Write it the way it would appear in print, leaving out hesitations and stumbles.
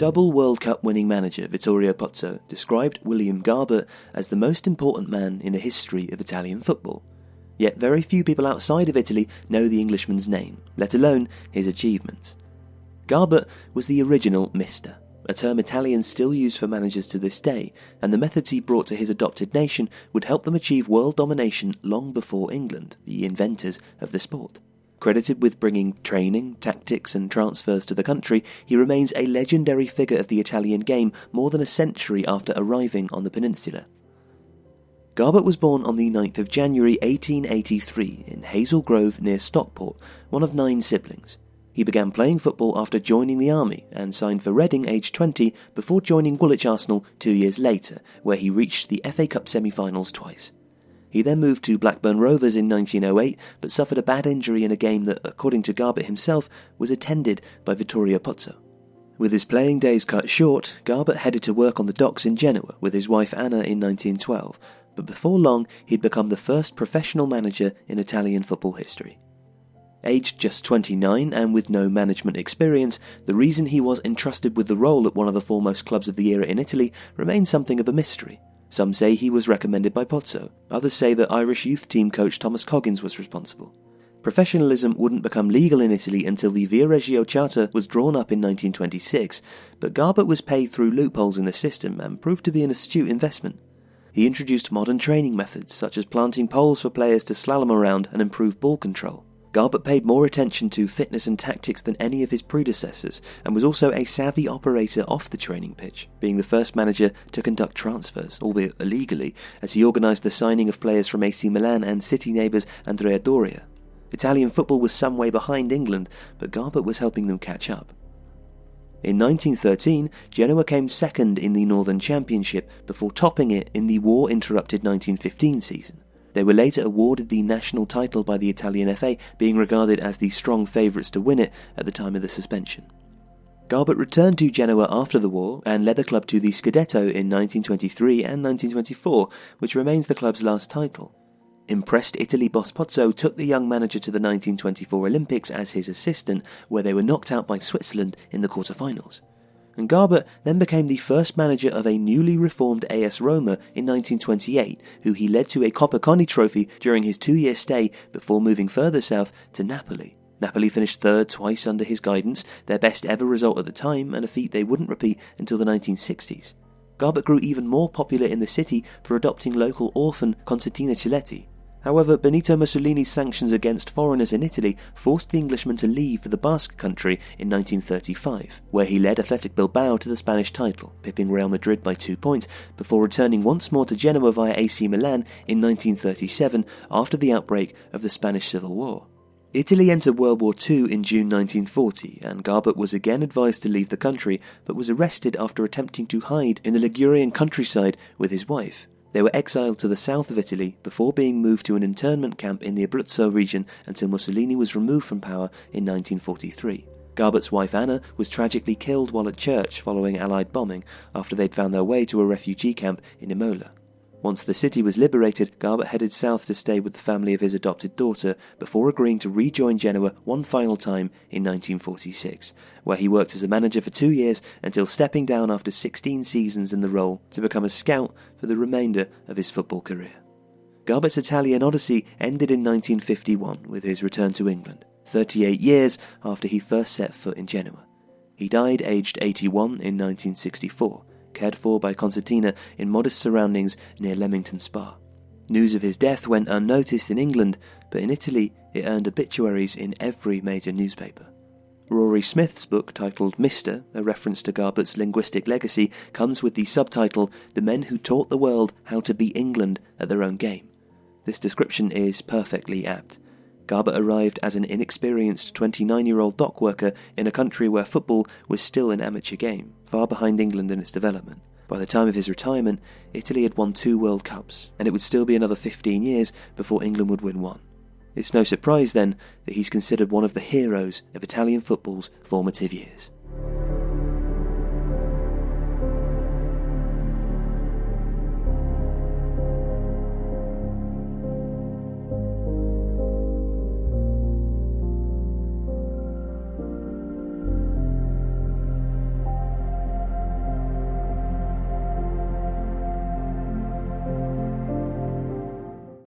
Double World Cup winning manager Vittorio Pozzo described William Garbutt as the most important man in the history of Italian football. Yet very few people outside of Italy know the Englishman's name, let alone his achievements. Garbutt was the original Mister, a term Italians still use for managers to this day, and the methods he brought to his adopted nation would help them achieve world domination long before England, the inventors of the sport. Credited with bringing training, tactics and transfers to the country, he remains a legendary figure of the Italian game more than a century after arriving on the peninsula. Garbutt was born on the 9th of January 1883 in Hazel Grove near Stockport, one of 9 siblings. He began playing football after joining the army and signed for Reading aged 20 before joining Woolwich Arsenal 2 years later, where he reached the FA Cup semi-finals twice. He then moved to Blackburn Rovers in 1908, but suffered a bad injury in a game that, according to Garbutt himself, was attended by Vittorio Pozzo. With his playing days cut short, Garbutt headed to work on the docks in Genoa with his wife Anna in 1912, but before long he'd become the first professional manager in Italian football history. Aged just 29 and with no management experience, the reason he was entrusted with the role at one of the foremost clubs of the era in Italy remains something of a mystery. Some say he was recommended by Pozzo, others say that Irish youth team coach Thomas Coggins was responsible. Professionalism wouldn't become legal in Italy until the Via Reggio Charter was drawn up in 1926, but Garbutt was paid through loopholes in the system and proved to be an astute investment. He introduced modern training methods, such as planting poles for players to slalom around and improve ball control. Garbutt paid more attention to fitness and tactics than any of his predecessors, and was also a savvy operator off the training pitch, being the first manager to conduct transfers, albeit illegally, as he organised the signing of players from AC Milan and city neighbours Andrea Doria. Italian football was some way behind England, but Garbutt was helping them catch up. In 1913, Genoa came second in the Northern Championship before topping it in the war-interrupted 1915 season. They were later awarded the national title by the Italian FA, being regarded as the strong favourites to win it at the time of the suspension. Garbutt returned to Genoa after the war and led the club to the Scudetto in 1923 and 1924, which remains the club's last title. Impressed Italy boss Pozzo took the young manager to the 1924 Olympics as his assistant, where they were knocked out by Switzerland in the quarter-finals. And Garbutt then became the first manager of a newly reformed AS Roma in 1928, who he led to a Coppa Coni trophy during his 2-year stay before moving further south to Napoli. Napoli finished third twice under his guidance, their best ever result at the time, and a feat they wouldn't repeat until the 1960s. Garbutt grew even more popular in the city for adopting local orphan Concertina Ciletti. However, Benito Mussolini's sanctions against foreigners in Italy forced the Englishman to leave for the Basque Country in 1935, where he led Athletic Bilbao to the Spanish title, pipping Real Madrid by 2 points, before returning once more to Genoa via AC Milan in 1937 after the outbreak of the Spanish Civil War. Italy entered World War II in June 1940, and Garbutt was again advised to leave the country, but was arrested after attempting to hide in the Ligurian countryside with his wife. They were exiled to the south of Italy before being moved to an internment camp in the Abruzzo region until Mussolini was removed from power in 1943. Garbutt's wife Anna was tragically killed while at church following Allied bombing after they'd found their way to a refugee camp in Imola. Once the city was liberated, Garbutt headed south to stay with the family of his adopted daughter before agreeing to rejoin Genoa one final time in 1946, where he worked as a manager for 2 years until stepping down after 16 seasons in the role to become a scout for the remainder of his football career. Garbutt's Italian odyssey ended in 1951 with his return to England, 38 years after he first set foot in Genoa. He died aged 81 in 1964. Cared for by Concertina in modest surroundings near Leamington Spa. News of his death went unnoticed in England, but in Italy it earned obituaries in every major newspaper. Rory Smith's book, titled Mister, a reference to Garbutt's linguistic legacy, comes with the subtitle The Men Who Taught the World How to Beat England at Their Own Game. This description is perfectly apt. Garbutt arrived as an inexperienced 29-year-old dock worker in a country where football was still an amateur game, far behind England in its development. By the time of his retirement, Italy had won 2 World Cups, and it would still be another 15 years before England would win one. It's no surprise then that he's considered one of the heroes of Italian football's formative years.